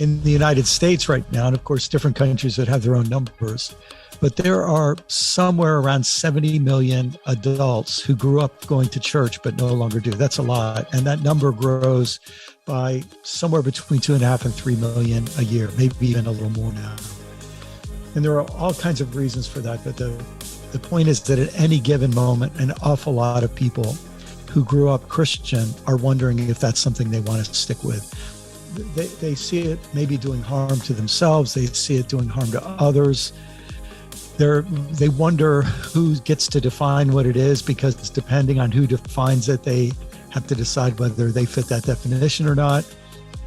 in the United States right now, and of course, different countries that have their own numbers, but there are somewhere around 70 million adults who grew up going to church but no longer do. That's a lot. And that number grows by somewhere between 2.5 and 3 million a year, maybe even a little more now. And there are all kinds of reasons for that. But the point is that at any given moment, an awful lot of people who grew up Christian are wondering if that's something they want to stick with. They see it maybe doing harm to themselves. They see it doing harm to others. They wonder who gets to define what it is, because depending on who defines it, they have to decide whether they fit that definition or not.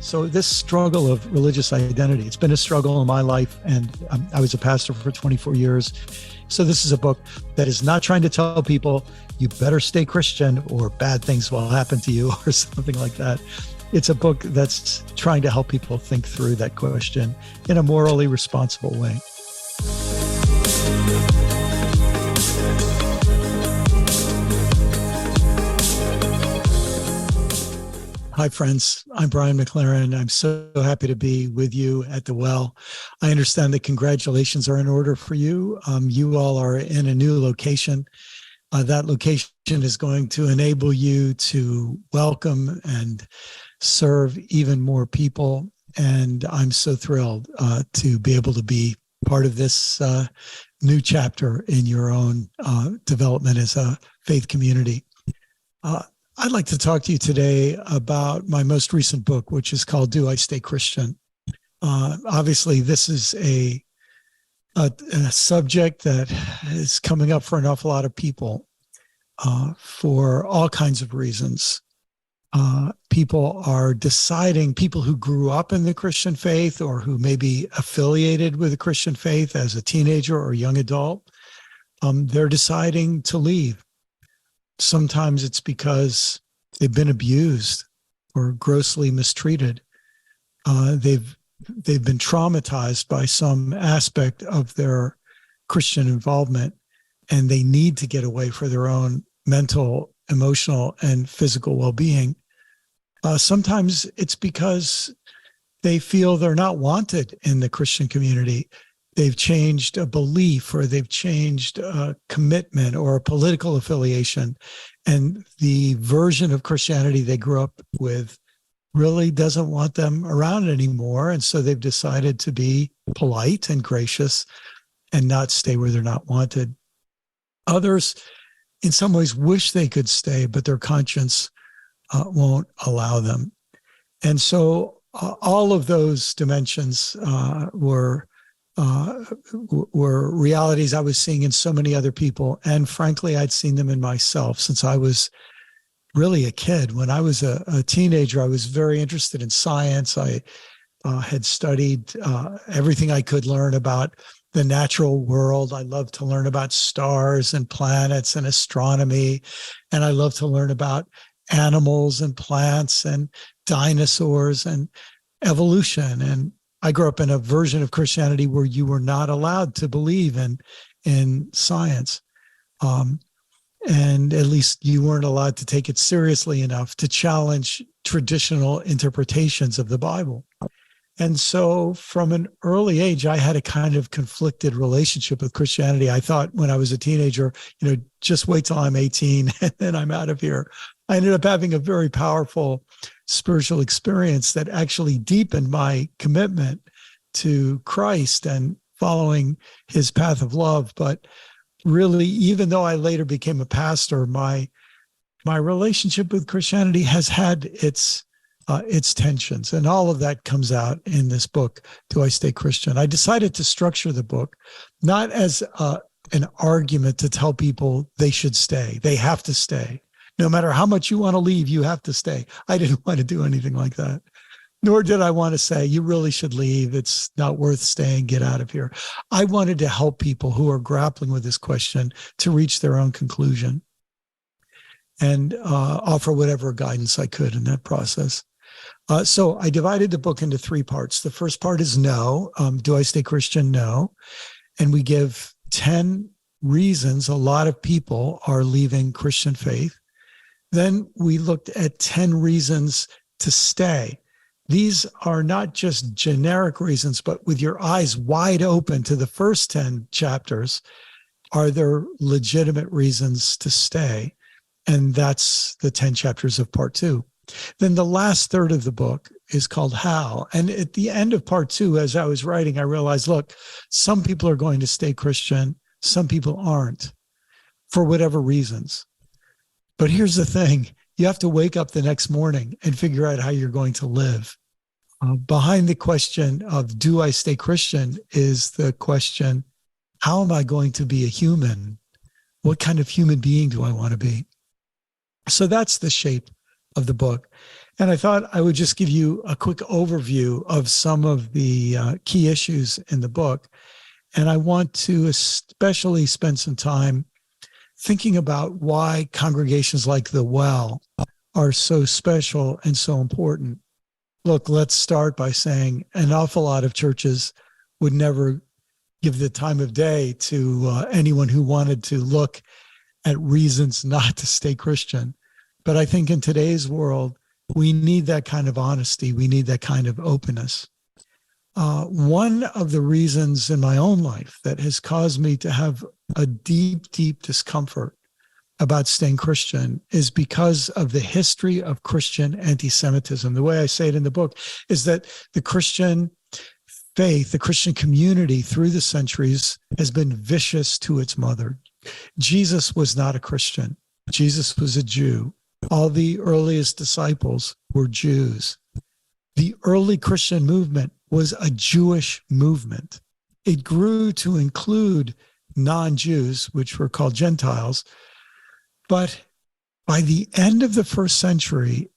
So this struggle of religious identity, it's been a struggle in my life, and I was a pastor for 24 years. So this is a book that is not trying to tell people you better stay Christian or bad things will happen to you or something like that. It's a book that's trying to help people think through that question in a morally responsible way. Hi, friends. I'm Brian McLaren. I'm so happy to be with you at the Well. I understand that congratulations are in order for you. You all are in a new location. That location is going to enable you to welcome and serve even more people. And I'm so thrilled to be able to be part of this new chapter in your own development as a faith community. I'd like to talk to you today about my most recent book, which is called Do I Stay Christian? Obviously, this is a subject that is coming up for an awful lot of people for all kinds of reasons. People are deciding, people who grew up in the Christian faith or who may be affiliated with the Christian faith as a teenager or young adult, they're deciding to leave. Sometimes it's because they've been abused or grossly mistreated. They've been traumatized by some aspect of their Christian involvement, and they need to get away for their own mental, emotional, and physical well-being. Sometimes it's because they feel they're not wanted in the Christian community. They've changed a belief, or they've changed a commitment or a political affiliation, and the version of Christianity they grew up with really doesn't want them around anymore. And so they've decided to be polite and gracious and not stay where they're not wanted. Others, in some ways, wish they could stay, but their conscience won't allow them. And so all of those dimensions were realities I was seeing in so many other people. And frankly, I'd seen them in myself since I was really a kid. When I was a teenager, I was very interested in science. I had studied everything I could learn about the natural world. I loved to learn about stars and planets and astronomy. And I loved to learn about animals and plants and dinosaurs and evolution. And I grew up in a version of Christianity where you were not allowed to believe in science. And at least you weren't allowed to take it seriously enough to challenge traditional interpretations of the Bible. And so from an early age, I had a kind of conflicted relationship with Christianity. I thought when I was a teenager, just wait till I'm 18 and then I'm out of here. I ended up having a very powerful spiritual experience that actually deepened my commitment to Christ and following his path of love. But really, even though I later became a pastor, my relationship with Christianity has had its tensions, and all of that comes out in this book, Do I Stay Christian? I decided to structure the book not as an argument to tell people they should stay. They have to stay. No matter how much you want to leave, you have to stay. I didn't want to do anything like that. Nor did I want to say, you really should leave. It's not worth staying. Get out of here. I wanted to help people who are grappling with this question to reach their own conclusion and offer whatever guidance I could in that process. So I divided the book into 3 parts. The first part is no. Do I stay Christian? No. And we give 10 reasons a lot of people are leaving Christian faith. Then we looked at 10 reasons to stay. these are not just generic reasons, but with your eyes wide open to the first 10 chapters, are there legitimate reasons to stay? And that's the 10 chapters of part 2. Then the last third of the book is called How. And at the end of part 2, as I was writing, I realized, look, some people are going to stay Christian, some people aren't, for whatever reasons. But here's the thing. You have to wake up the next morning and figure out how you're going to live. Behind the question of, do I stay Christian, is the question, how am I going to be a human? What kind of human being do I want to be? So that's the shape of the book. And I thought I would just give you a quick overview of some of the key issues in the book. And I want to especially spend some time thinking about why congregations like the Well are so special and so important. Look, let's start by saying an awful lot of churches would never give the time of day to anyone who wanted to look at reasons not to stay Christian. But I think in today's world, we need that kind of honesty. We need that kind of openness. One of the reasons in my own life that has caused me to have a deep, deep discomfort about staying Christian is because of the history of Christian anti-Semitism. The way I say it in the book is that the Christian faith, the Christian community through the centuries has been vicious to its mother. Jesus was not a Christian. Jesus was a Jew. All the earliest disciples were Jews. The early Christian movement was a Jewish movement. It grew to include non-Jews, which were called Gentiles. But by the end of the first century,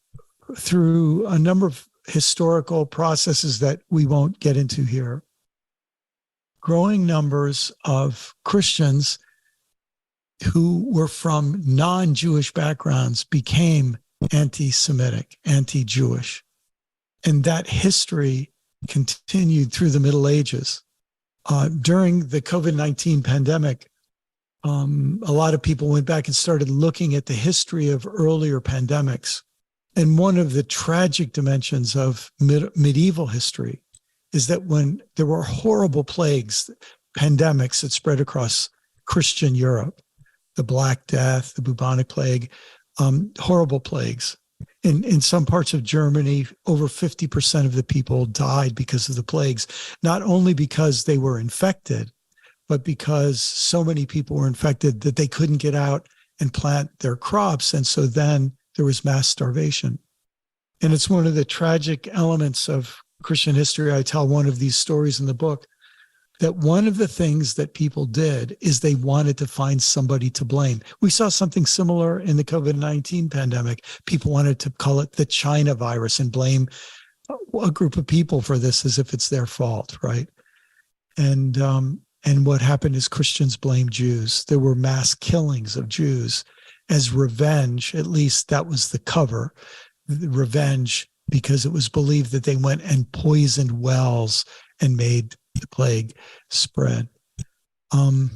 through a number of historical processes that we won't get into here, growing numbers of Christians who were from non-Jewish backgrounds became anti-Semitic, anti-Jewish. And that history continued through the Middle Ages. During the COVID-19 pandemic, a lot of people went back and started looking at the history of earlier pandemics. And one of the tragic dimensions of medieval history is that when there were horrible plagues, pandemics that spread across Christian Europe, the Black Death, the bubonic plague, horrible plagues. In some parts of Germany, over 50% of the people died because of the plagues, not only because they were infected, but because so many people were infected that they couldn't get out and plant their crops. And so then there was mass starvation. And it's one of the tragic elements of Christian history. I tell one of these stories in the book, that one of the things that people did is they wanted to find somebody to blame. We saw something similar in the COVID-19 pandemic. People wanted to call it the China virus and blame a group of people for this as if it's their fault, right? And what happened is Christians blamed Jews. There were mass killings of Jews as revenge. At least that was the cover, the revenge, because it was believed that they went and poisoned wells and made the plague spread. At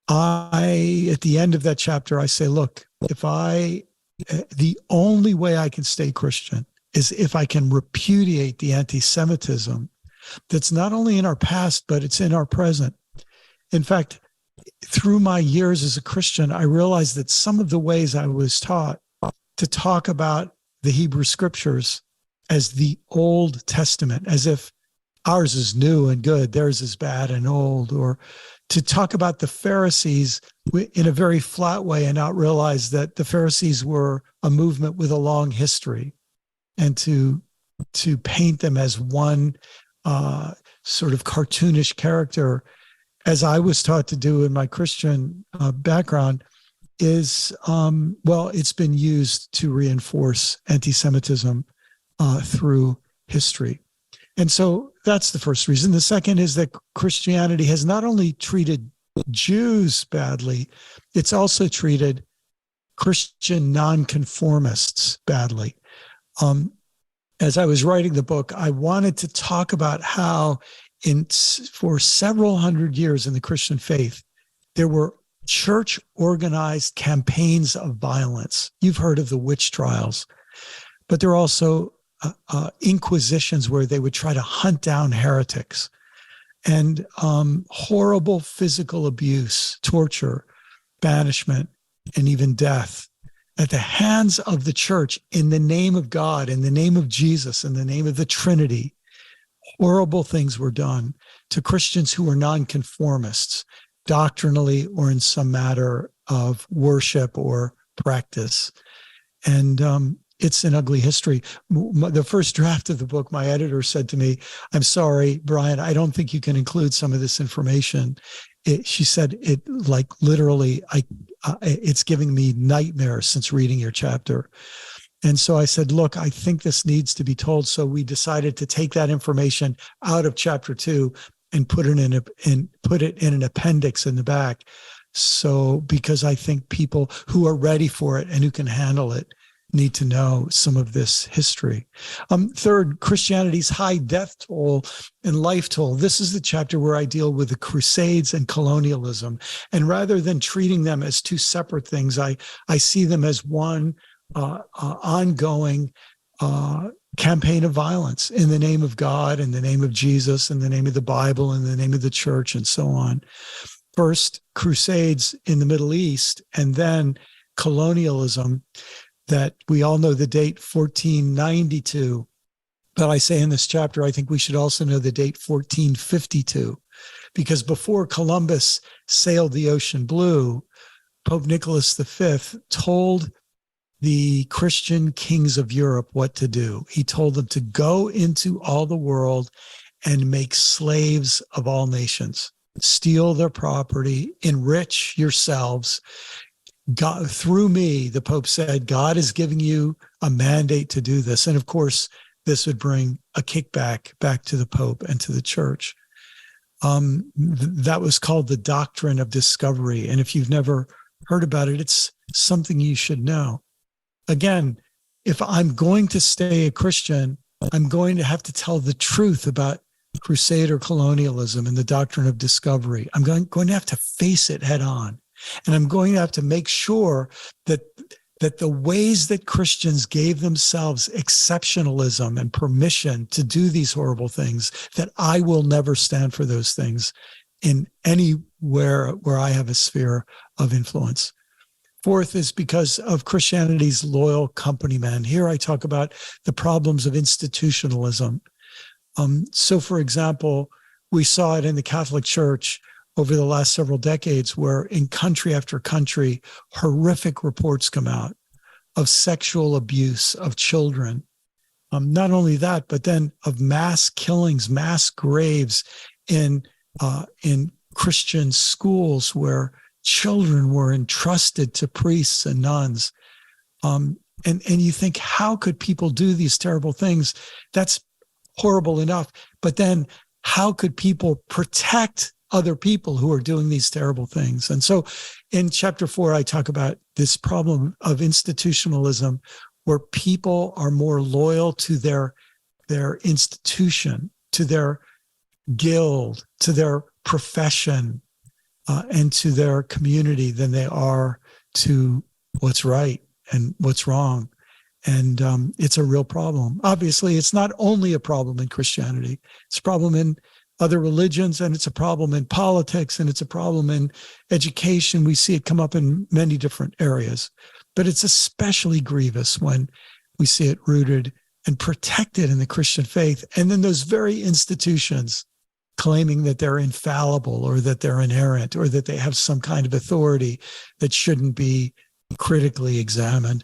the end of that chapter, I say, look, the only way I can stay Christian is if I can repudiate the anti-Semitism that's not only in our past, but it's in our present. In fact, through my years as a Christian, I realized that some of the ways I was taught to talk about the Hebrew scriptures as the Old Testament, as if ours is new and good, theirs is bad and old, or to talk about the Pharisees in a very flat way and not realize that the Pharisees were a movement with a long history, and to paint them as one sort of cartoonish character, as I was taught to do in my Christian background, is, it's been used to reinforce anti-Semitism through history. And so that's the first reason. The second is that Christianity has not only treated Jews badly, it's also treated Christian nonconformists badly. As I was writing the book, I wanted to talk about how for several hundred years in the Christian faith, there were church-organized campaigns of violence. You've heard of the witch trials, but there are also inquisitions where they would try to hunt down heretics, and horrible physical abuse, torture, banishment, and even death at the hands of the church in the name of God, in the name of Jesus, in the name of the Trinity. Horrible things were done to Christians who were nonconformists, doctrinally or in some matter of worship or practice. And it's an ugly history. The first draft of the book, my editor said to me, "I'm sorry, Brian, I don't think you can include some of this information." She said, "It like literally, it's giving me nightmares since reading your chapter." And so I said, "Look, I think this needs to be told." So we decided to take that information out of chapter 2 and put it in an appendix in the back. So because I think people who are ready for it and who can handle it need to know some of this history. Third, Christianity's high death toll and life toll. This is the chapter where I deal with the Crusades and colonialism. And rather than treating them as two separate things, I see them as one ongoing campaign of violence in the name of God, in the name of Jesus, in the name of the Bible, in the name of the church, and so on. First, Crusades in the Middle East, and then colonialism, that we all know the date 1492. But I say in this chapter, I think we should also know the date 1452, because before Columbus sailed the ocean blue, Pope Nicholas V told the Christian kings of Europe what to do. He told them to go into all the world and make slaves of all nations, steal their property, enrich yourselves. God, through me, the Pope said, God is giving you a mandate to do this. And of course, this would bring a kickback back to the Pope and to the church. That was called the doctrine of discovery. And if you've never heard about it, it's something you should know. Again, if I'm going to stay a Christian, I'm going to have to tell the truth about Crusader colonialism and the doctrine of discovery. I'm going to have to face it head on. And I'm going to have to make sure that the ways that Christians gave themselves exceptionalism and permission to do these horrible things, that I will never stand for those things in anywhere where I have a sphere of influence. Fourth is because of Christianity's loyal company men. Here I talk about the problems of institutionalism. So, for example, we saw it in the Catholic Church over the last several decades, where in country after country, horrific reports come out of sexual abuse of children. Not only that, but then of mass killings, mass graves in Christian schools where children were entrusted to priests and nuns. And you think, how could people do these terrible things? That's horrible enough. But then how could people protect other people who are doing these terrible things? And so in chapter 4, I talk about this problem of institutionalism, where people are more loyal to their institution, to their guild, to their profession, and to their community than they are to what's right and what's wrong. And it's a real problem. Obviously, it's not only a problem in Christianity. It's a problem in other religions, and it's a problem in politics, and it's a problem in education. We see it come up in many different areas. But it's especially grievous when we see it rooted and protected in the Christian faith. And then those very institutions claiming that they're infallible, or that they're inerrant, or that they have some kind of authority that shouldn't be critically examined.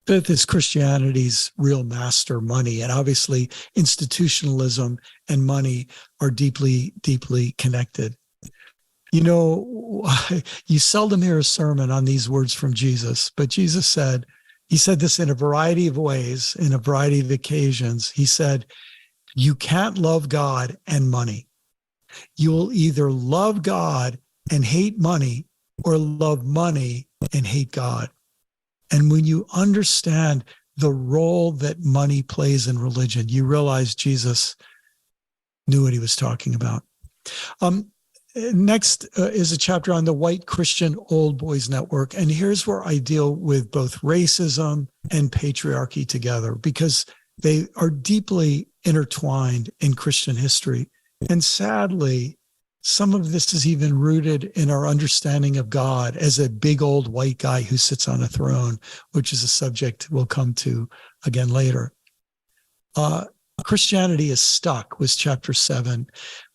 Fifth is Christianity's real master, money. And obviously, institutionalism and money are deeply, deeply connected. You know, you seldom hear a sermon on these words from Jesus, but Jesus said, he said this in a variety of ways, in a variety of occasions. He said, you can't love God and money. You will either love God and hate money, or love money and hate God. And when you understand the role that money plays in religion, you realize Jesus knew what he was talking about. Next is a chapter on the White Christian Old Boys Network. And here's where I deal with both racism and patriarchy together, because They are deeply intertwined in Christian history. And sadly, some of this is even rooted in our understanding of God as a big old white guy who sits on a throne, which is a subject we'll come to again later. Christianity is stuck was chapter 7.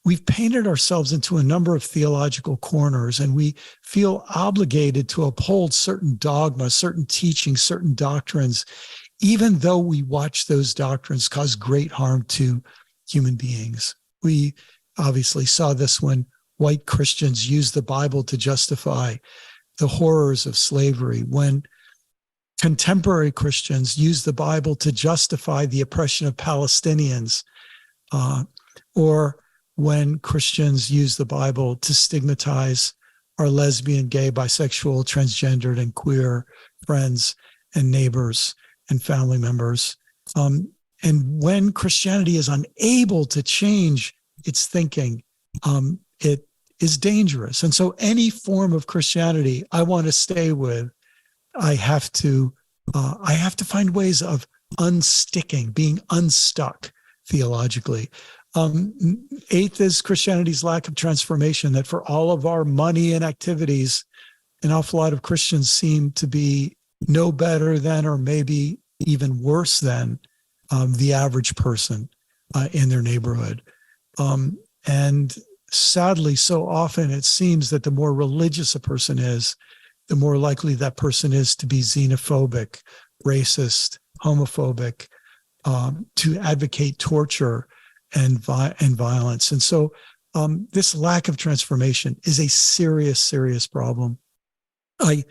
We've painted ourselves into a number of theological corners, and we feel obligated to uphold certain dogmas, certain teachings, certain doctrines, even though we watch those doctrines cause great harm to human beings. We obviously saw this when white Christians used the Bible to justify the horrors of slavery, when contemporary Christians used the Bible to justify the oppression of Palestinians, or when Christians use the Bible to stigmatize our lesbian, gay, bisexual, transgendered, and queer friends and neighbors and family members. And when Christianity is unable to change its thinking, it is dangerous. And so any form of Christianity I want to stay with, I have to find ways of unsticking, being unstuck theologically. Eighth is Christianity's lack of transformation, that for all of our money and activities, an awful lot of Christians seem to be no better than, or maybe even worse than, the average person in their neighborhood. And sadly, so often it seems that the more religious a person is, the more likely that person is to be xenophobic, racist, homophobic, to advocate torture and violence. And so this lack of transformation is a serious, serious problem. I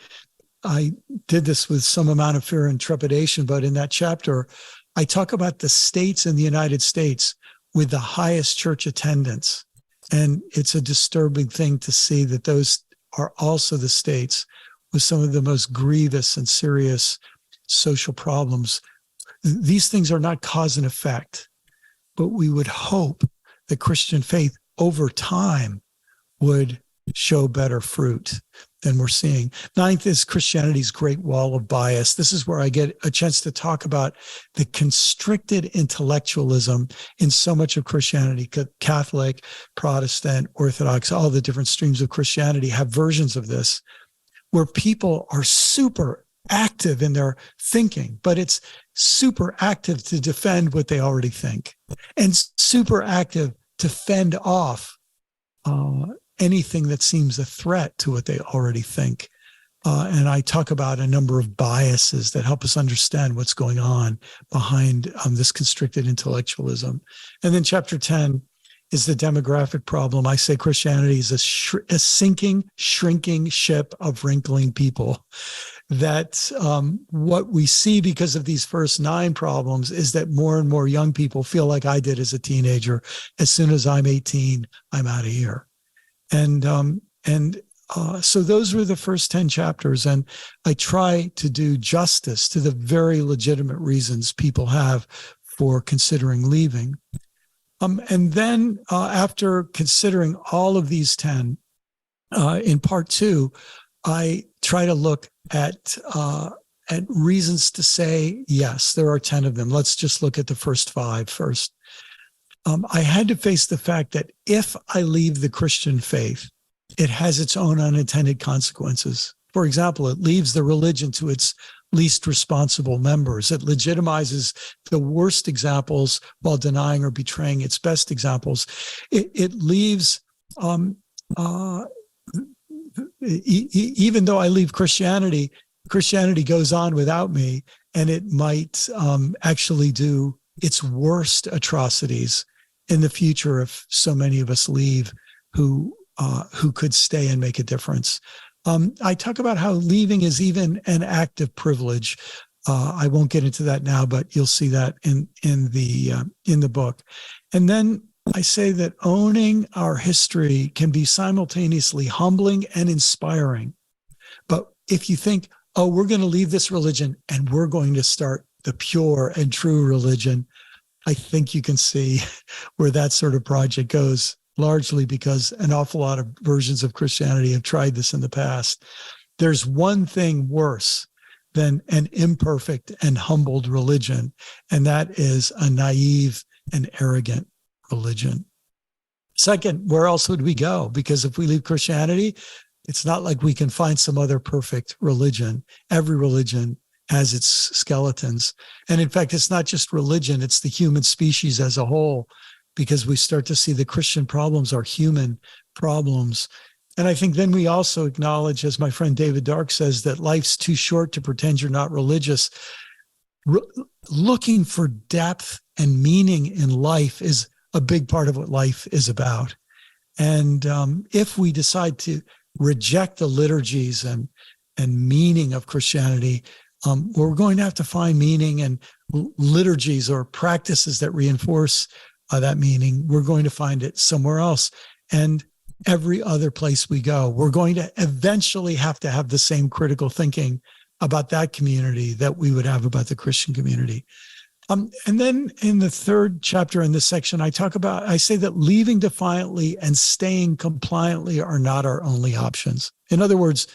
did this with some amount of fear and trepidation, but in that chapter, I talk about the states in the United States with the highest church attendance. And it's a disturbing thing to see that those are also the states with some of the most grievous and serious social problems. These things are not cause and effect, but we would hope that Christian faith over time would show better fruit than we're seeing. Ninth is Christianity's great wall of bias. This is where I get a chance to talk about the constricted intellectualism in so much of Christianity. Catholic, Protestant, Orthodox, all the different streams of Christianity have versions of this, where people are super active in their thinking, but it's super active to defend what they already think, and super active to fend off anything that seems a threat to what they already think. And I talk about a number of biases that help us understand what's going on behind this constricted intellectualism. And then chapter 10 is the demographic problem. I say Christianity is a sinking, shrinking ship of wrinkling people. That what we see because of these first 9 problems is that more and more young people feel like I did as a teenager. As soon as I'm 18, I'm out of here. And so those were the first 10 chapters. And I try to do justice to the very legitimate reasons people have for considering leaving. And then after considering all of these 10, in part 2, I try to look at reasons to say, yes, there are 10 of them. Let's just look at the first 5 first. I had to face the fact that if I leave the Christian faith, it has its own unintended consequences. For example, it leaves the religion to its least responsible members. It legitimizes the worst examples while denying or betraying its best examples. It leaves, even though I leave Christianity, Christianity goes on without me, and it might actually do its worst atrocities in the future if so many of us leave who could stay and make a difference. I talk about how leaving is even an act of privilege. I won't get into that now, but you'll see that in the book. And then I say that owning our history can be simultaneously humbling and inspiring. But if you think, oh, we're going to leave this religion and we're going to start the pure and true religion, I think you can see where that sort of project goes, largely because an awful lot of versions of Christianity have tried this in the past. There's one thing worse than an imperfect and humbled religion, and that is a naive and arrogant religion. Second, where else would we go? Because if we leave Christianity, it's not like we can find some other perfect religion. Every religion has its skeletons. And in fact, it's not just religion, it's the human species as a whole, because we start to see the Christian problems are human problems. And I think then we also acknowledge, as my friend David Dark says, that life's too short to pretend you're not religious. Looking for depth and meaning in life is a big part of what life is about. And if we decide to reject the liturgies and meaning of Christianity, we're going to have to find meaning and liturgies or practices that reinforce that meaning. We're going to find it somewhere else. And every other place we go, we're going to eventually have to have the same critical thinking about that community that we would have about the Christian community. And then in the third chapter in this section, I say that leaving defiantly and staying compliantly are not our only options. In other words,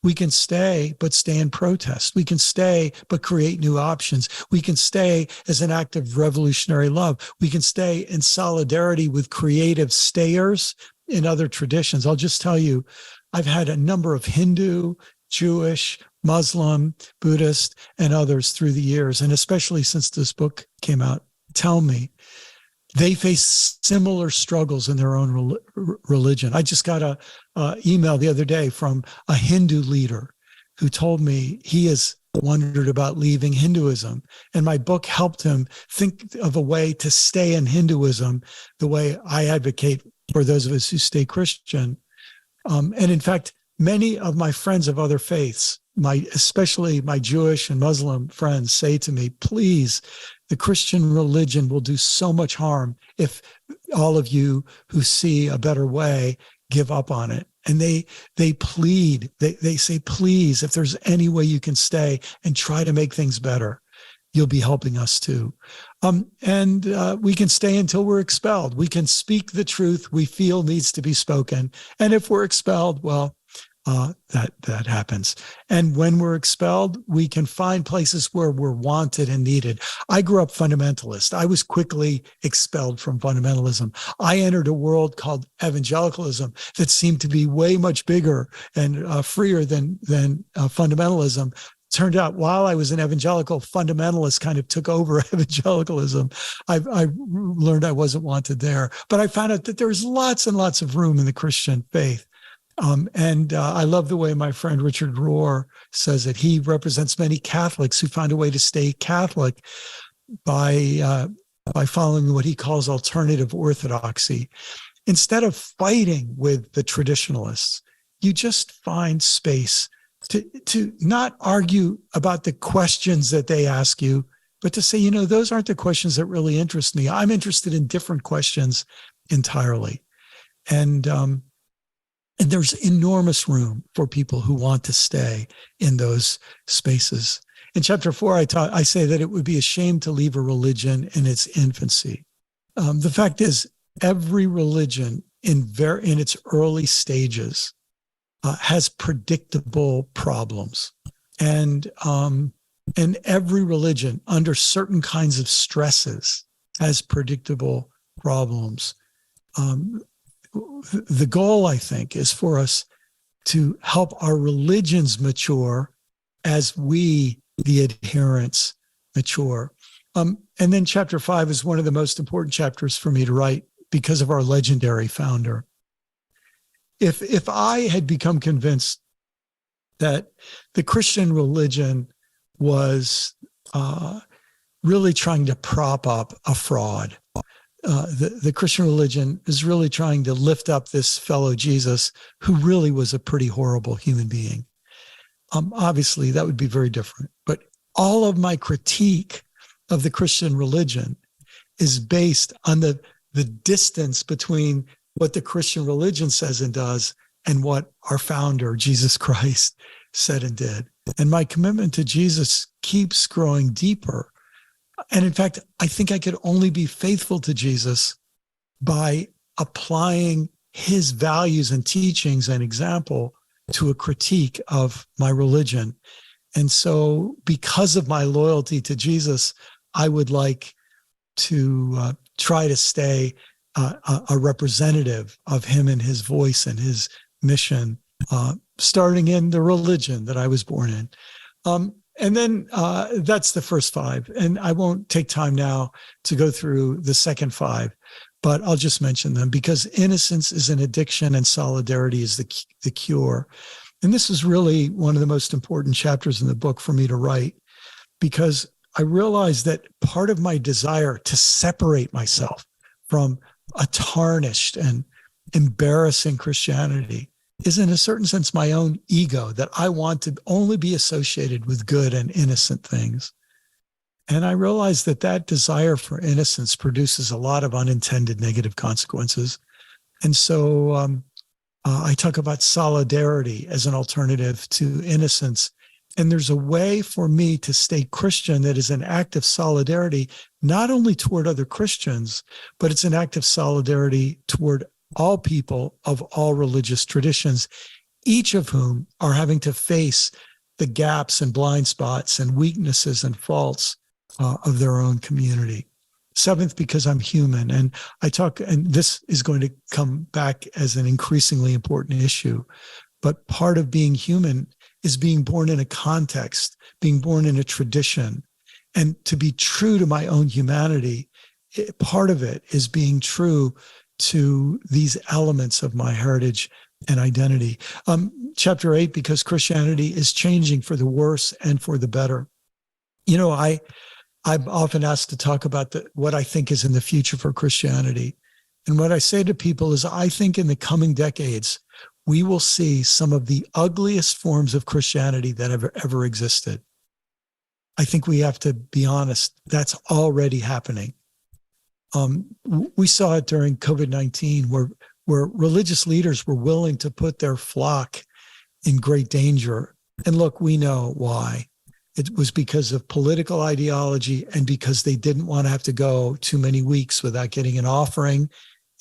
we can stay, but stay in protest. We can stay, but create new options. We can stay as an act of revolutionary love. We can stay in solidarity with creative stayers in other traditions. I'll just tell you, I've had a number of Hindu, Jewish, Muslim, Buddhist, and others through the years, and especially since this book came out, tell me they face similar struggles in their own religion. I just got a email the other day from a Hindu leader who told me he has wondered about leaving Hinduism, and my book helped him think of a way to stay in Hinduism the way I advocate for those of us who stay Christian. And in fact, many of my friends of other faiths, especially my Jewish and Muslim friends, say to me, please, the Christian religion will do so much harm if all of you who see a better way give up on it. And they plead, they say, please, if there's any way you can stay and try to make things better, you'll be helping us too. And we can stay until we're expelled. We can speak the truth we feel needs to be spoken. And if we're expelled, well, that happens. And when we're expelled, we can find places where we're wanted and needed. I grew up fundamentalist. I was quickly expelled from fundamentalism. I entered a world called evangelicalism that seemed to be way much bigger and freer than fundamentalism. Turned out while I was an evangelical, fundamentalist kind of took over evangelicalism. I learned I wasn't wanted there, but I found out that there's lots and lots of room in the Christian faith. And I love the way my friend Richard Rohr says it. He represents many Catholics who found a way to stay Catholic by following what he calls alternative orthodoxy. Instead of fighting with the traditionalists, you just find space to not argue about the questions that they ask you, but to say, those aren't the questions that really interest me. I'm interested in different questions entirely. And there's enormous room for people who want to stay in those spaces. In chapter 4, I say that it would be a shame to leave a religion in its infancy. The fact is, every religion in its early stages has predictable problems, and every religion under certain kinds of stresses has predictable problems. The goal, I think, is for us to help our religions mature as we, the adherents, mature. And then chapter 5 is one of the most important chapters for me to write because of our legendary founder. If I had become convinced that the Christian religion was really trying to prop up a fraud, the Christian religion is really trying to lift up this fellow Jesus who really was a pretty horrible human being, obviously that would be very different. But all of my critique of the Christian religion is based on the distance between what the Christian religion says and does and what our founder, Jesus Christ, said and did. And my commitment to Jesus keeps growing deeper. And in fact, I think I could only be faithful to Jesus by applying his values and teachings and example to a critique of my religion. And so because of my loyalty to Jesus, I would like to try to stay a representative of him and his voice and his mission, starting in the religion that I was born in. And then that's the first five. And I won't take time now to go through the second five, but I'll just mention them because innocence is an addiction and solidarity is the cure. And this is really one of the most important chapters in the book for me to write, because I realized that part of my desire to separate myself from a tarnished and embarrassing Christianity is in a certain sense my own ego, that I want to only be associated with good and innocent things. And I realized that that desire for innocence produces a lot of unintended negative consequences. And so I talk about solidarity as an alternative to innocence. And there's a way for me to stay Christian that is an act of solidarity, not only toward other Christians, but it's an act of solidarity toward all people of all religious traditions, each of whom are having to face the gaps and blind spots and weaknesses and faults of their own community. Seventh, because I'm human. And I talk, and this is going to come back as an increasingly important issue, but part of being human is being born in a context, being born in a tradition. And to be true to my own humanity, part of it is being true to these elements of my heritage and identity. Chapter 8, because Christianity is changing for the worse and for the better. You know, I'm often asked to talk about what I think is in the future for Christianity. And what I say to people is, I think in the coming decades, we will see some of the ugliest forms of Christianity that have ever existed. I think we have to be honest, that's already happening. We saw it during COVID-19 where religious leaders were willing to put their flock in great danger. And look, we know why. It was because of political ideology and because they didn't want to have to go too many weeks without getting an offering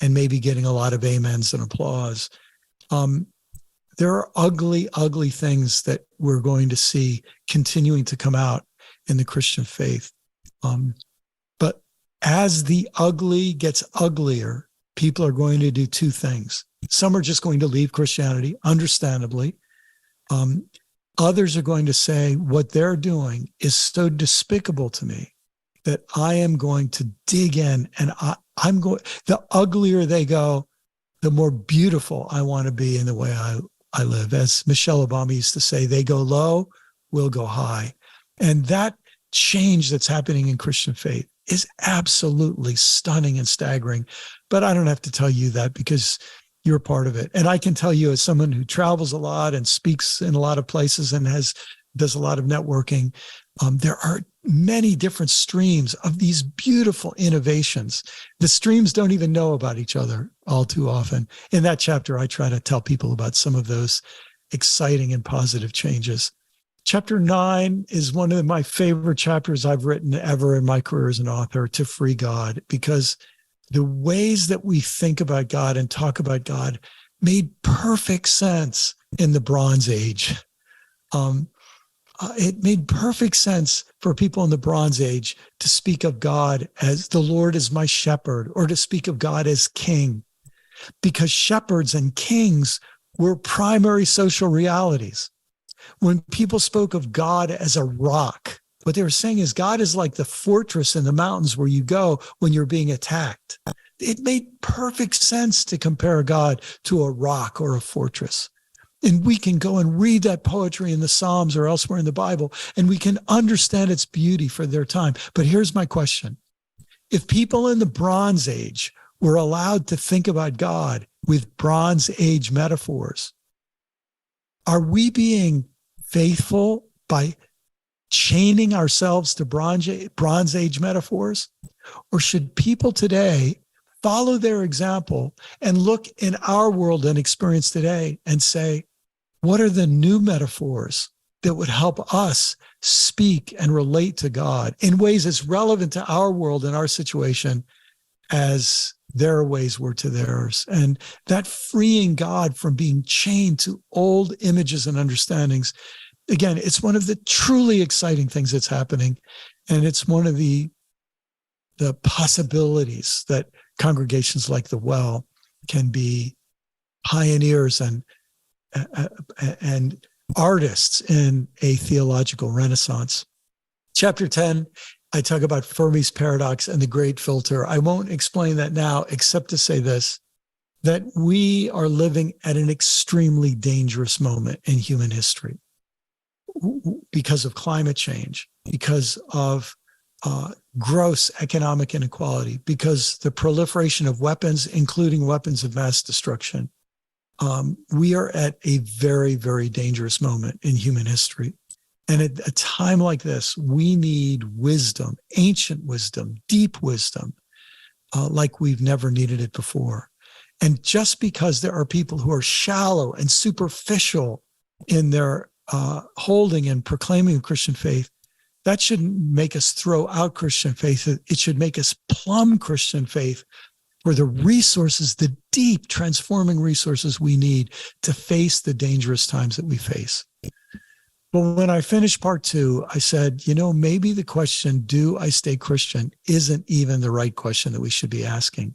and maybe getting a lot of amens and applause. There are ugly, ugly things that we're going to see continuing to come out in the Christian faith. But as the ugly gets uglier, people are going to do two things. Some are just going to leave Christianity, understandably. Others are going to say what they're doing is so despicable to me that I am going to dig in, and I'm going. The uglier they go, the more beautiful I want to be in the way I live. As Michelle Obama used to say, they go low, we'll go high. And that change that's happening in Christian faith is absolutely stunning and staggering. But I don't have to tell you that because you're part of it. And I can tell you, as someone who travels a lot and speaks in a lot of places and does a lot of networking, there are many different streams of these beautiful innovations. The streams don't even know about each other all too often. In that chapter, I try to tell people about some of those exciting and positive changes. Chapter 9 is one of my favorite chapters I've written ever in my career as an author, To Free God, because the ways that we think about God and talk about God made perfect sense in the Bronze Age. It made perfect sense for people in the Bronze Age to speak of God as the Lord is my shepherd, or to speak of God as king, because shepherds and kings were primary social realities. When people spoke of God as a rock, what they were saying is God is like the fortress in the mountains where you go when you're being attacked. It made perfect sense to compare God to a rock or a fortress. And we can go and read that poetry in the Psalms or elsewhere in the Bible, and we can understand its beauty for their time. But here's my question. If people in the Bronze Age were allowed to think about God with Bronze Age metaphors, are we being faithful by chaining ourselves to Bronze Age metaphors? Or should people today follow their example and look in our world and experience today and say, what are the new metaphors that would help us speak and relate to God in ways as relevant to our world and our situation as their ways were to theirs? And that freeing God from being chained to old images and understandings again, it's one of the truly exciting things that's happening. And it's one of the possibilities that congregations like the Well can be pioneers and artists in a theological renaissance. Chapter 10, I talk about Fermi's paradox and the great filter. I won't explain that now, except to say this, that we are living at an extremely dangerous moment in human history because of climate change, because of gross economic inequality, because the proliferation of weapons, including weapons of mass destruction. We are at a very, very dangerous moment in human history. And at a time like this, we need wisdom, ancient wisdom, deep wisdom, like we've never needed it before. And just because there are people who are shallow and superficial in their holding and proclaiming the Christian faith, that shouldn't make us throw out Christian faith. It should make us plumb Christian faith for the resources, the deep transforming resources we need to face the dangerous times that we face. But when I finished part 2, I said, maybe the question, do I stay Christian, isn't even the right question that we should be asking.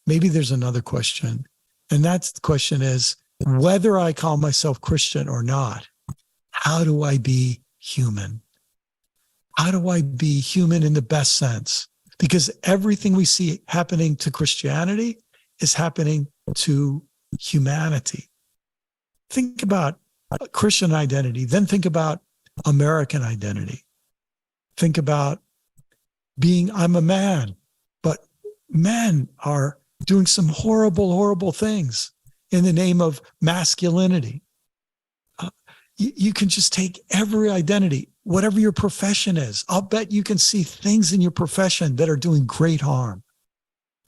Maybe there's another question. And that question is, whether I call myself Christian or not, how do I be human? How do I be human in the best sense? Because everything we see happening to Christianity is happening to humanity. Think about Christian identity, then think about American identity. Think about I'm a man, but men are doing some horrible, horrible things in the name of masculinity. You can just take every identity, whatever your profession is. I'll bet you can see things in your profession that are doing great harm.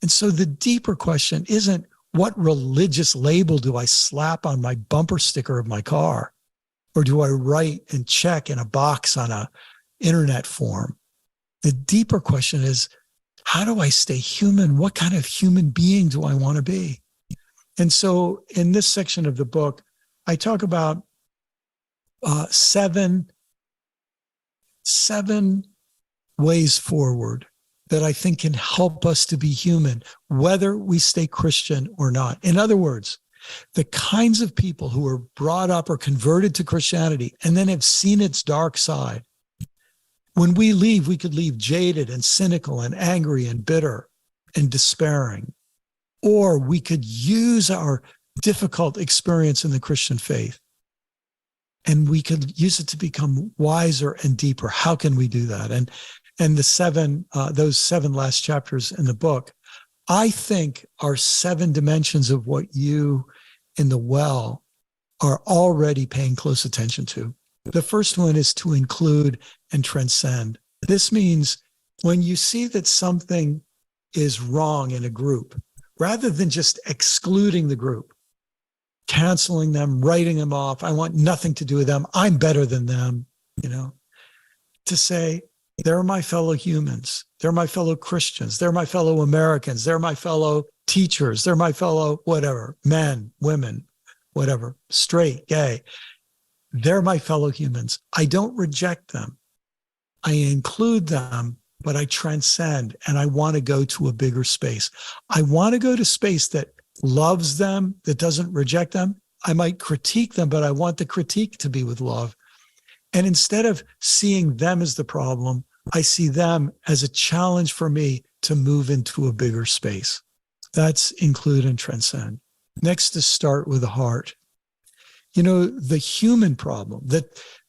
And so the deeper question isn't, what religious label do I slap on my bumper sticker of my car? Or do I write and check in a box on an internet form? The deeper question is, how do I stay human? What kind of human being do I want to be? And so in this section of the book, I talk about seven ways forward that I think can help us to be human, whether we stay Christian or not. In other words, the kinds of people who are brought up or converted to Christianity and then have seen its dark side. When we leave, we could leave jaded and cynical and angry and bitter and despairing. Or we could use our difficult experience in the Christian faith and we could use it to become wiser and deeper. How can we do that? And those 7 last chapters in the book, I think, are 7 dimensions of what you in the Well are already paying close attention to. The first one is to include and transcend. This means when you see that something is wrong in a group, rather than just excluding the group, canceling them, writing them off, I want nothing to do with them, I'm better than them, to say, they're my fellow humans, they're my fellow Christians, they're my fellow Americans, they're my fellow teachers, they're my fellow whatever, men, women, whatever, straight, gay. They're my fellow humans. I don't reject them. I include them, but I transcend, and I want to go to a bigger space. I want to go to space that loves them, that doesn't reject them. I might critique them, but I want the critique to be with love. And instead of seeing them as the problem, I see them as a challenge for me to move into a bigger space. That's include and transcend. Next is start with the heart. The human problem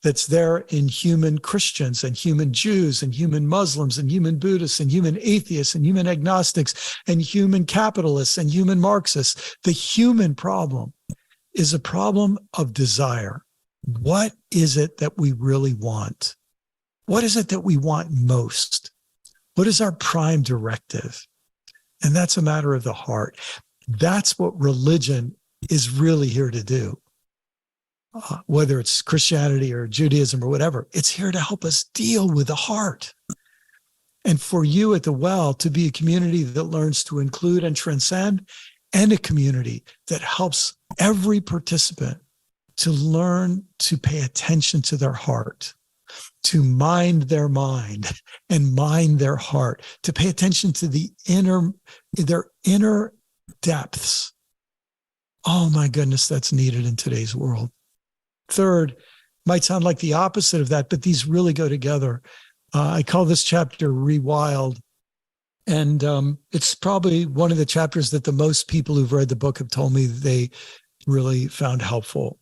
that's there in human Christians and human Jews and human Muslims and human Buddhists and human atheists and human agnostics and human capitalists and human Marxists. The human problem is a problem of desire. What is it that we really want? What is it that we want most? What is our prime directive? And that's a matter of the heart. That's what religion is really here to do. Whether it's Christianity or Judaism or whatever, it's here to help us deal with the heart. And for you at the Well to be a community that learns to include and transcend, and a community that helps every participant to learn to pay attention to their heart, to mind their mind and mind their heart, to pay attention to their inner depths. Oh my goodness, that's needed in today's world. Third, might sound like the opposite of that, but these really go together. I call this chapter Rewild. And it's probably one of the chapters that the most people who've read the book have told me they really found helpful.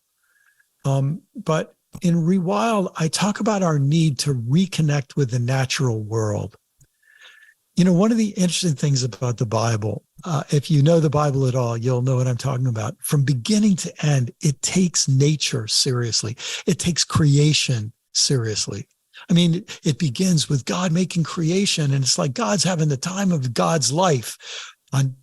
But in Rewild, I talk about our need to reconnect with the natural world. You know, one of the interesting things about the Bible, if you know the Bible at all, you'll know what I'm talking about. From beginning to end, it takes nature seriously. It takes creation seriously. I mean, it begins with God making creation, and it's like God's having the time of God's life. On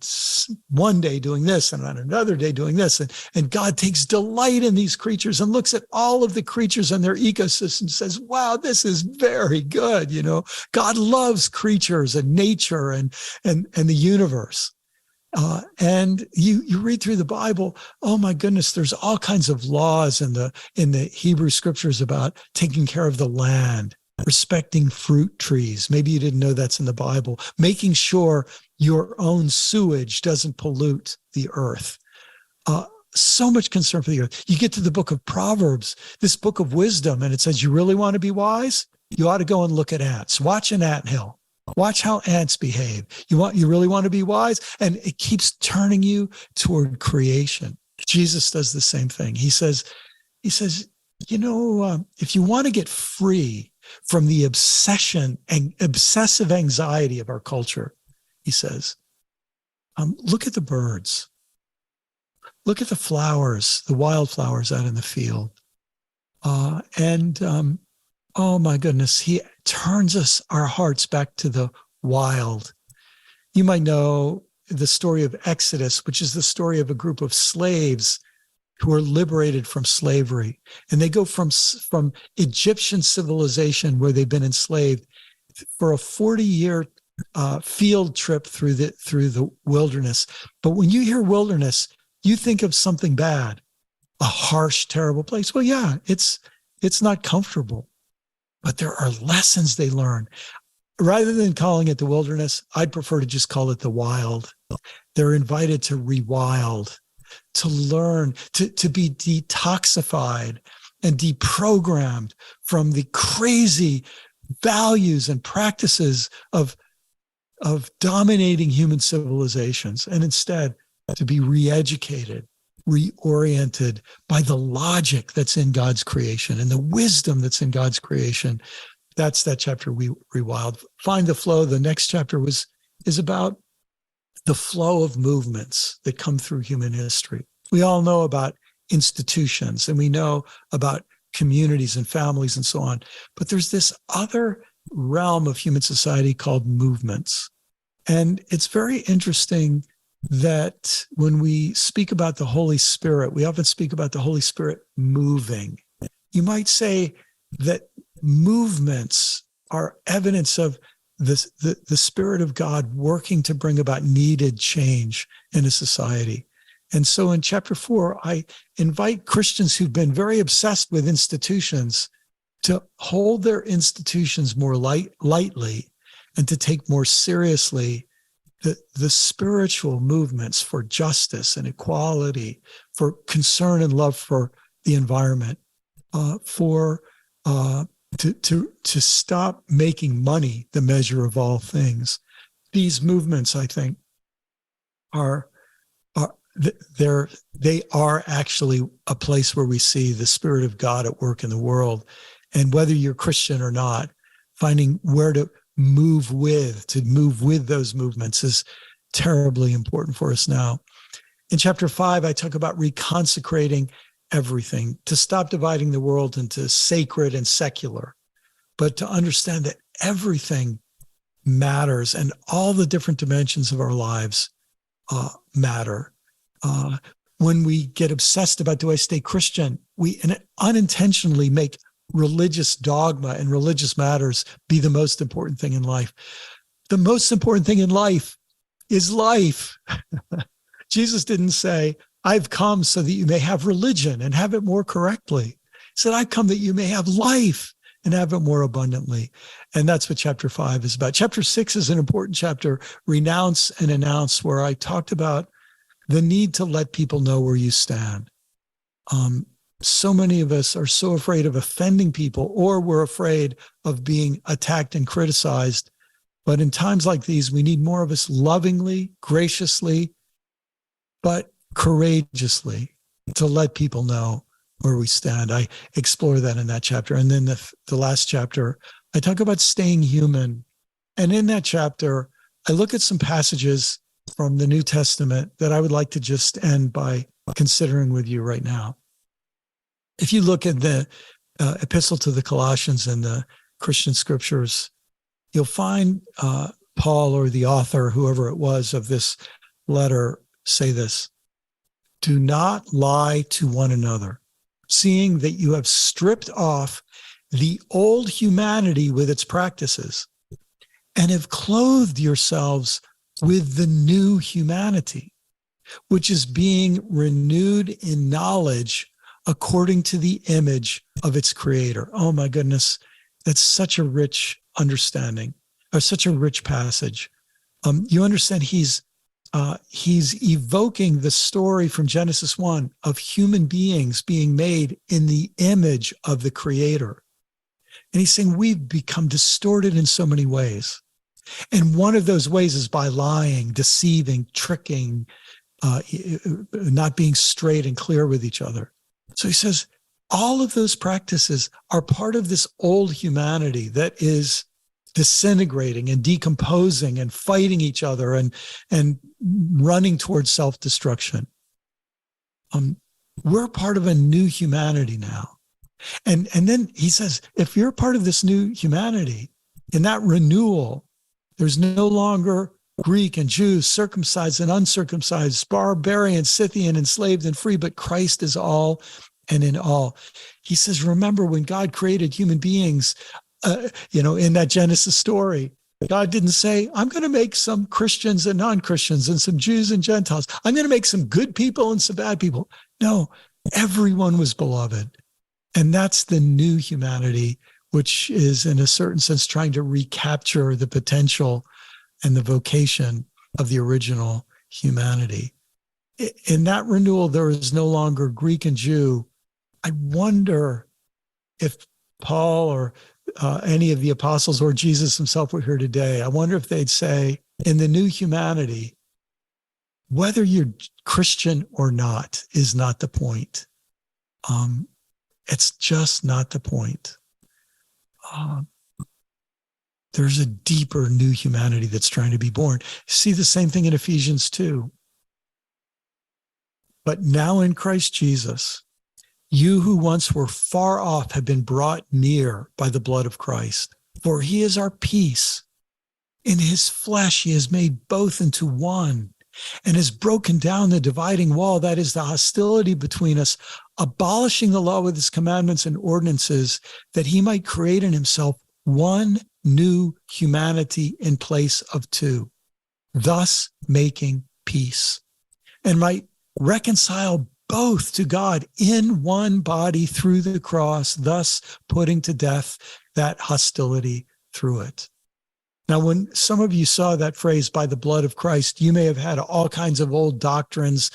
one day doing this and on another day doing this. And God takes delight in these creatures and looks at all of the creatures and their ecosystem and says, wow, this is very good. You know, God loves creatures and nature and the universe. And you read through the Bible, oh my goodness, there's all kinds of laws in the Hebrew scriptures about taking care of the land, respecting fruit trees. Maybe you didn't know that's in the Bible. Making sure your own sewage doesn't pollute the earth. So much concern for the earth. You get to the book of Proverbs, this book of wisdom, and it says, you really want to be wise? You ought to go and look at ants. Watch an anthill. Watch how ants behave. You really want to be wise? And it keeps turning you toward creation. Jesus does the same thing. He says, you know, if you want to get free from the obsession and obsessive anxiety of our culture, he says, look at the birds. Look at the flowers, the wildflowers out in the field. Oh my goodness, he turns our hearts back to the wild. You might know the story of Exodus, which is the story of a group of slaves who are liberated from slavery. And they go from Egyptian civilization, where they've been enslaved, for a 40-year field trip through the wilderness. But when you hear wilderness, you think of something bad, a harsh, terrible place. Well, yeah, it's not comfortable, but there are lessons they learn. Rather than calling it the wilderness, I'd prefer to just call it the wild. They're invited to rewild, to learn, to be detoxified and deprogrammed from the crazy values and practices of dominating human civilizations, and instead to be re-educated, reoriented by the logic that's in God's creation and the wisdom that's in God's creation. That's that chapter, Rewild. Find the Flow. The next chapter is about the flow of movements that come through human history. We all know about institutions, and we know about communities and families and so on. But there's this other realm of human society called movements. And it's very interesting that when we speak about the Holy Spirit, we often speak about the Holy Spirit moving. You might say that movements are evidence of the Spirit of God working to bring about needed change in a society. And so in chapter 4, I invite Christians who've been very obsessed with institutions to hold their institutions more lightly and to take more seriously the spiritual movements for justice and equality, for concern and love for the environment, to stop making money the measure of all things. These movements, I think, they are actually a place where we see the Spirit of God at work in the world. And whether you're Christian or not, finding where to move with those movements is terribly important for us now. In chapter 5, I talk about reconsecrating everything, to stop dividing the world into sacred and secular, but to understand that everything matters and all the different dimensions of our lives matter. When we get obsessed about, do I stay Christian, we unintentionally make religious dogma and religious matters be the most important thing in life. The most important thing in life is life. Jesus didn't say, I've come so that you may have religion and have it more correctly. He said, I've come that you may have life and have it more abundantly. And that's what chapter 5 is about. Chapter 6 is an important chapter, Renounce and Announce, where I talked about the need to let people know where you stand. So many of us are so afraid of offending people, or we're afraid of being attacked and criticized. But in times like these, we need more of us lovingly, graciously, but courageously to let people know where we stand. I explore that in that chapter. And then the last chapter, I talk about staying human. And in that chapter, I look at some passages from the New Testament that I would like to just end by considering with you right now. If you look at the epistle to the Colossians and the Christian scriptures, you'll find Paul, or the author, whoever it was of this letter, say this: do not lie to one another, seeing that you have stripped off the old humanity with its practices and have clothed yourselves with the new humanity, which is being renewed in knowledge according to the image of its creator. Oh my goodness, that's such a rich understanding, or such a rich passage. You understand he's evoking the story from Genesis 1 of human beings being made in the image of the creator. And he's saying we've become distorted in so many ways. And one of those ways is by lying, deceiving, tricking, not being straight and clear with each other. So he says, all of those practices are part of this old humanity that is disintegrating and decomposing and fighting each other and running towards self-destruction. We're part of a new humanity now. And then he says, if you're part of this new humanity, in that renewal, there's no longer Greek and Jew, circumcised and uncircumcised, barbarian, Scythian, enslaved and free, but Christ is all and in all. He says, remember when God created human beings, in that Genesis story, God didn't say, I'm going to make some Christians and non-Christians and some Jews and Gentiles. I'm going to make some good people and some bad people. No, everyone was beloved. And that's the new humanity, which is in a certain sense trying to recapture the potential and the vocation of the original humanity. In that renewal, there is no longer Greek and Jew. I wonder if Paul or any of the apostles or Jesus himself were here today. I wonder if they'd say, in the new humanity, whether you're Christian or not is not the point. It's just not the point. There's a deeper new humanity that's trying to be born. See the same thing in Ephesians 2. But now in Christ Jesus, you who once were far off have been brought near by the blood of Christ. For he is our peace. In his flesh he has made both into one and has broken down the dividing wall, that is the hostility between us, abolishing the law with its commandments and ordinances, that he might create in himself one new humanity in place of two, thus making peace, and might reconcile both to God in one body through the cross, thus putting to death that hostility through it. Now, when some of you saw that phrase, by the blood of Christ, you may have had all kinds of old doctrines.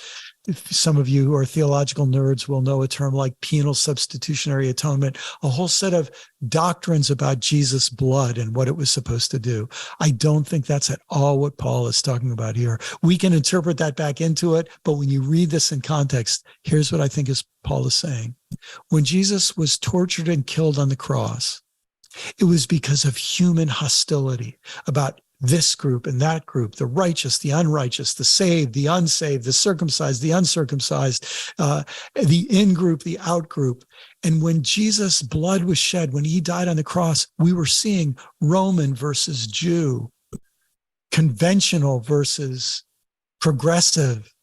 Some of you who are theological nerds will know a term like penal substitutionary atonement, a whole set of doctrines about Jesus' blood and what it was supposed to do. I don't think that's at all what Paul is talking about here. We can interpret that back into it, but when you read this in context, here's what I think Paul is saying. When Jesus was tortured and killed on the cross, it was because of human hostility about this group and that group, the righteous, the unrighteous, the saved, the unsaved, the circumcised, the uncircumcised, the in-group, the out-group. And when Jesus' blood was shed, when he died on the cross, we were seeing Roman versus Jew, conventional versus progressive,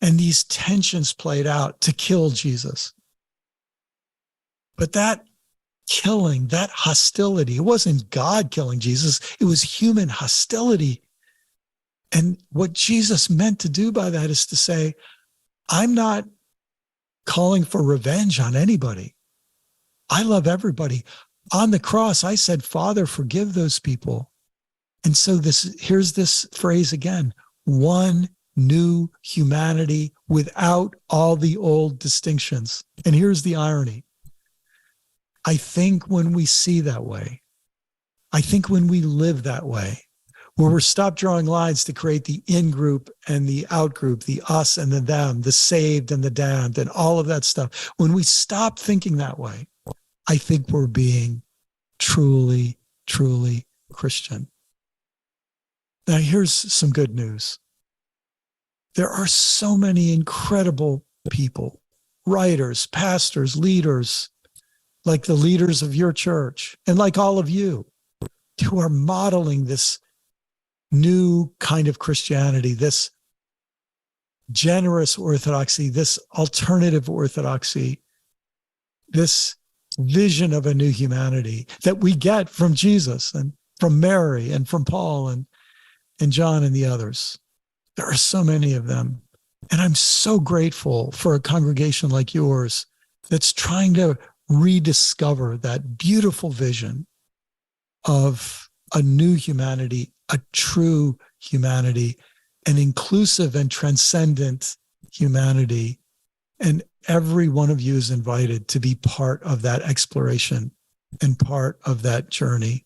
and these tensions played out to kill Jesus. But that killing, that hostility, it wasn't God killing Jesus, it was human hostility. And what Jesus meant to do by that is to say, I'm not calling for revenge on anybody. I love everybody. On the cross, I said, Father, forgive those people. And so here's this phrase again, one new humanity without all the old distinctions. And here's the irony. I think when we see that way, I think when we live that way, where we're stop drawing lines to create the in-group and the out-group, the us and the them, the saved and the damned, and all of that stuff, when we stop thinking that way, I think we're being truly, truly Christian. Now, here's some good news. There are so many incredible people, writers, pastors, leaders, like the leaders of your church, and like all of you, who are modeling this new kind of Christianity, this generous orthodoxy, this alternative orthodoxy, this vision of a new humanity that we get from Jesus and from Mary and from Paul and John and the others. There are so many of them. And I'm so grateful for a congregation like yours that's trying to rediscover that beautiful vision of a new humanity, a true humanity, an inclusive and transcendent humanity. And every one of you is invited to be part of that exploration and part of that journey.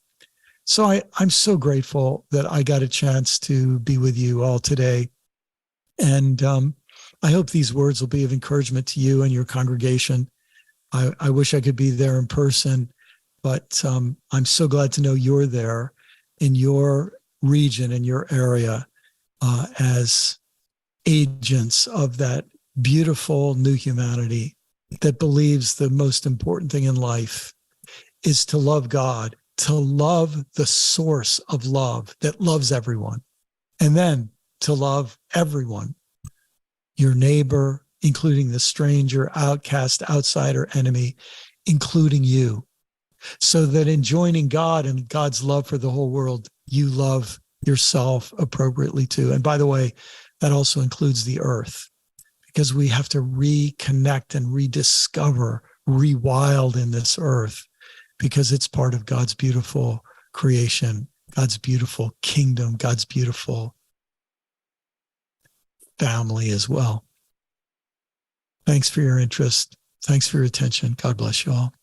So I'm so grateful that I got a chance to be with you all today. And I hope these words will be of encouragement to you and your congregation. I wish I could be there in person, but I'm so glad to know you're there in your region, in your area, as agents of that beautiful new humanity that believes the most important thing in life is to love God, to love the source of love that loves everyone, and then to love everyone, your neighbor, including the stranger, outcast, outsider, enemy, including you, so that in joining God and God's love for the whole world, you love yourself appropriately too. And by the way, that also includes the earth, because we have to reconnect and rediscover, rewild in this earth, because it's part of God's beautiful creation, God's beautiful kingdom, God's beautiful family as well. Thanks for your interest. Thanks for your attention. God bless you all.